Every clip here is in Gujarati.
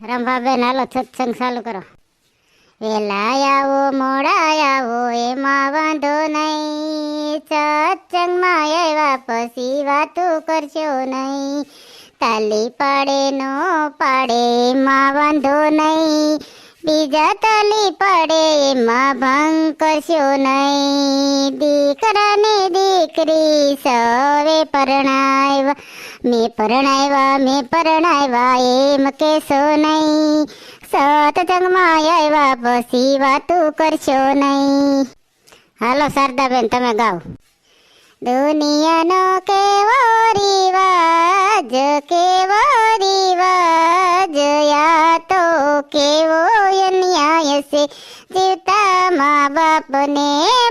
રંભાબેન હાલો સત્સંગ ચાલુ કરો. વેલા આવો મોડા આવો એમાં વાંધો નહીં, સત્સંગમાં આવ્યા પછી વાતું કરશો નહીં. તાલી પાડે નો પાડે એમાં વાંધો નહીં, બીજા તાલી પાડે એમાં ભંગ કરશો નહીં. દીકરાને દીકરી સવે પરણાવ્યા, મેં પરણાવ્યા એમ કેશો નહીં. સત્સંગમાં આવ્યા પછી વાતું કરશો નહીં. હાલો શારદાબેન તમે ગાઓ. દુનિયાનો કેવો રિવાજ આ તો કેવો અન્યાય છે. જીવતા મા બાપને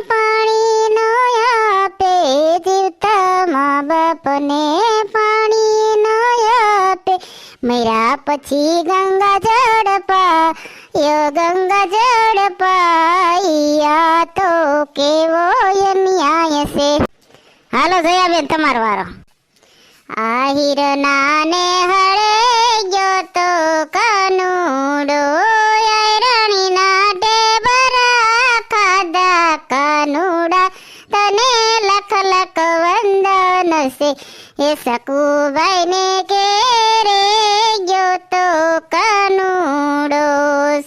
પાણી નો આપે, જીવતા મા બાપને પાણી નો આપે. મર્યા પછી ગંગા જળ પાયા તો કેવો અન્યાય છે. હાલો જયાબેન તમારો વારો. આહિર નાને હળે ગયો તો કાનુડો, રાણી ના ટેબરા ખાધા કાનુડા. તને લખ લખ વંદન છે, એ સકુભાઈ ને ઘેરે ગયો તો કાનુડો,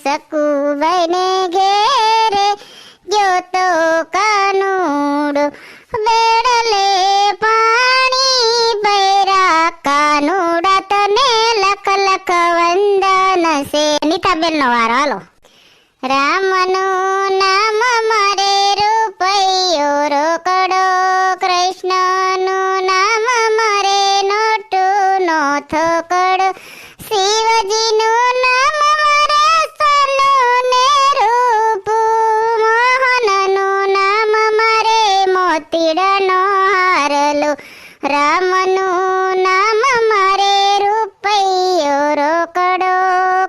સકુભાઈ ને ઘેરે ગયો તો કાનુડો. બેડલે પાણી ભર્યા કાનુડા, તને લખ લખ વંદન છે. નીતાબેન નો વારો હાલો. રામનું નામ મારે રૂપૈયો રોકડો, કૃષ્ણનું નામ મારે નોટું નો થોકડો, શિવજીનું નામ મારે સોનું ને રૂપું, મોહનનું નામ મારે મોતીડાનો હારલો. રામનું નામ મારે રૂપૈયો રોકડો,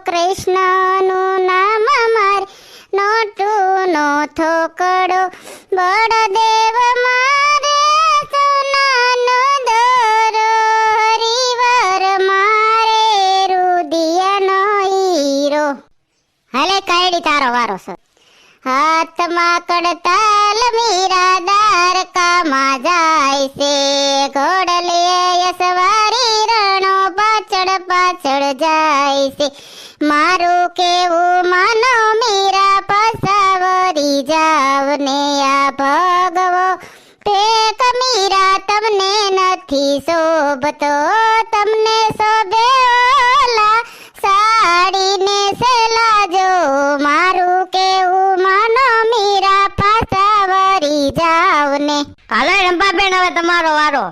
કૃષ્ણનું નામ મારે નોટું નો થોકડો, બળદેવ મારે સોનાનો દોરો, હરિવાર મારે રુદિયાનો હીરો. હાલે કાયડી તારો વારો છે. હાથમાં કડતાલ મીરા દ્વારકામાં જાય છે, ઘોડલે યસવારી રણો પાછળ પાછળ જાય છે. મારું કેવું માનો મીરા પસાવરી જાવ ને આ ભગવો ફેક મીરા તમને નથી શોભતો, તમને શોભે ઓલા સાડીને સેલા જો. મારું કેવું માનો મીરા પસાવરી જાવ ને. હાલો રંભાબેન હવે તમારો વારો.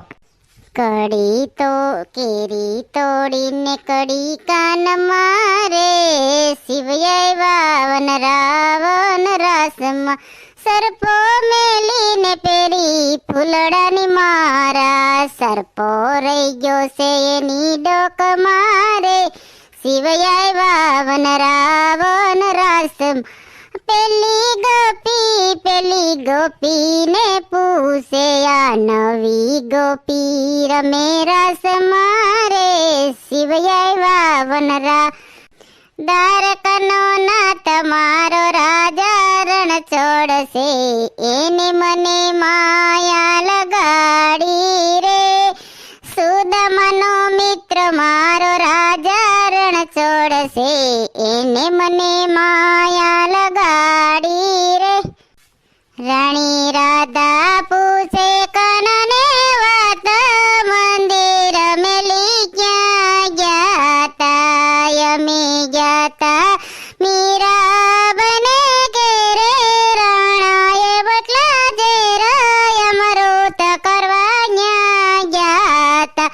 કડી તો કેરી તોડીને કડી કાન મારે, શિવયાય વન રાવણ રાસમાં સર્પો મેલીને પેરી ફૂલડાની મારા. સર્પો રહી ગયો છે એની ડોક મારે, શિવયાય વન રાવણ રાસમાં. પેલી ગોપીને પૂછે આ નવી ગોપી રમે રસ મારે, શિવયાય વનરા. દ્વારકાનો ના તમારો રાજા રણ છોડશે, એને મને માયા લગાડી રે. સુદામાનો મિત્ર મારો રાજા રણ છોડશે, એને મને માયા લગાડી રે. રાણી રાધા પૂછે કનને વાત, મંદિર મેલી ક્યાં ગયા અમે ગયા મીરા બને ઘેરે. રાણાએ બટલા જેર અમૃત કરવા ન્યા ગયા.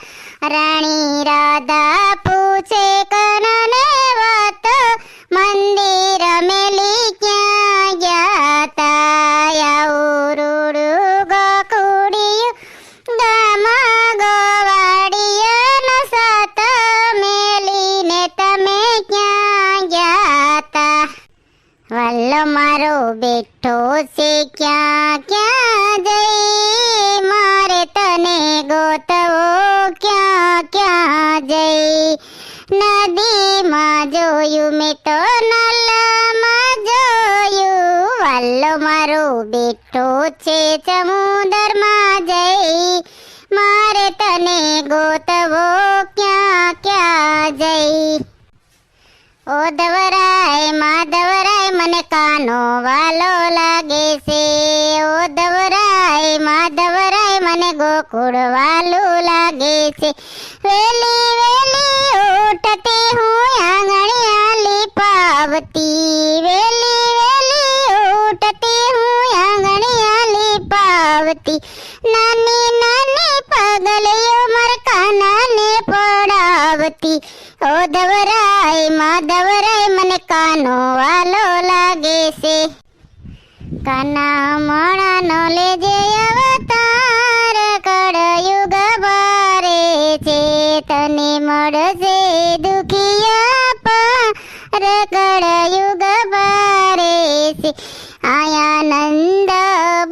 રાણી રાધા પૂછે કનને વાત, મંદિર મેલી ક્યાં ગયા. વલ્લો મારો બેઠો છે ક્યાં ક્યાં જઈ, મારે તને ગોતવો ક્યાં ક્યાં જઈ. નદી નદીમાં જોયું, મેં તો નલમાં જોયું. વાલો મારો બેઠો છે સમુદ્રમાં જઈ, મારે તને ગોતવો ક્યાં ક્યાં જઈ. ઓ ધવરાય માધવરાય મને કાનો વાલો લાગે છે. ઓ ધવરાય માધવરાય મને ગોકુળ વાલું લાગે છે. વેલી વેલી ઉઠતી હું આંગણિયા પાવતી, વેલી વેલી ઉઠતી હું આંગણિયા લીપાવતી. નાની નાની પગલીઓ માર કાનાને પડાવતી. ઓ ધવરાય માધવરાય મને કાનો વાલો લાગે છે. કાના મોણાનો લેજે અવતાર, કળયુગ બારે છે તને મળશે દુખિયા પાર, કળયુગ બારે છે. આયા નંદ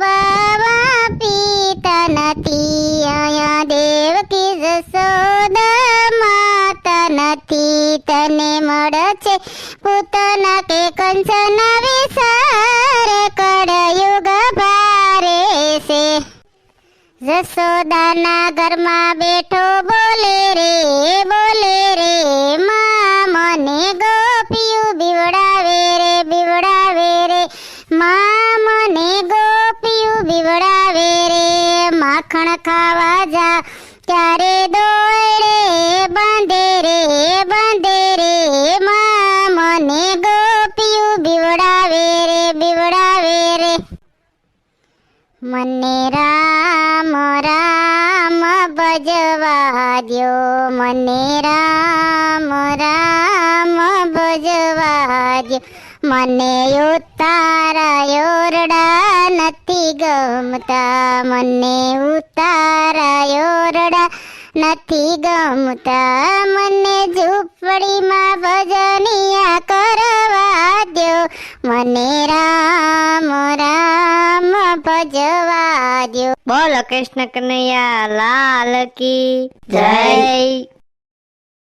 બાવા પિતા નથી, આયા દેવકી જશોદા માતા નથી. તને મળશે પૂતના કે કંસના વિસાર, કળયુગ ભારે છે. જશોદાના ઘરમાં બેઠો બોલે રે માં, મને ગોપિયું બીવડાવે રે, માં મને ગોપિયું બીવડાવે રે. માખણ ખાવા જા ત્યારે દોડે બાંધે રે, માં મને ગોપિયું બીવડાવે રે. મને રામ રામ ભજવા દ્યો, મને રામ રામ ભજવા દ્યો. મને ઉતારા ઓરડા નથી ગમતા, મને ઉતારા ઓરડા નથી ગમતા. મને ઝૂંપડીમાં ભજનિયા કરવા દ્યો, મને રામ રામ ભજવા દ્યો. બોલો કૃષ્ણ કનૈયા લાલ કી જય.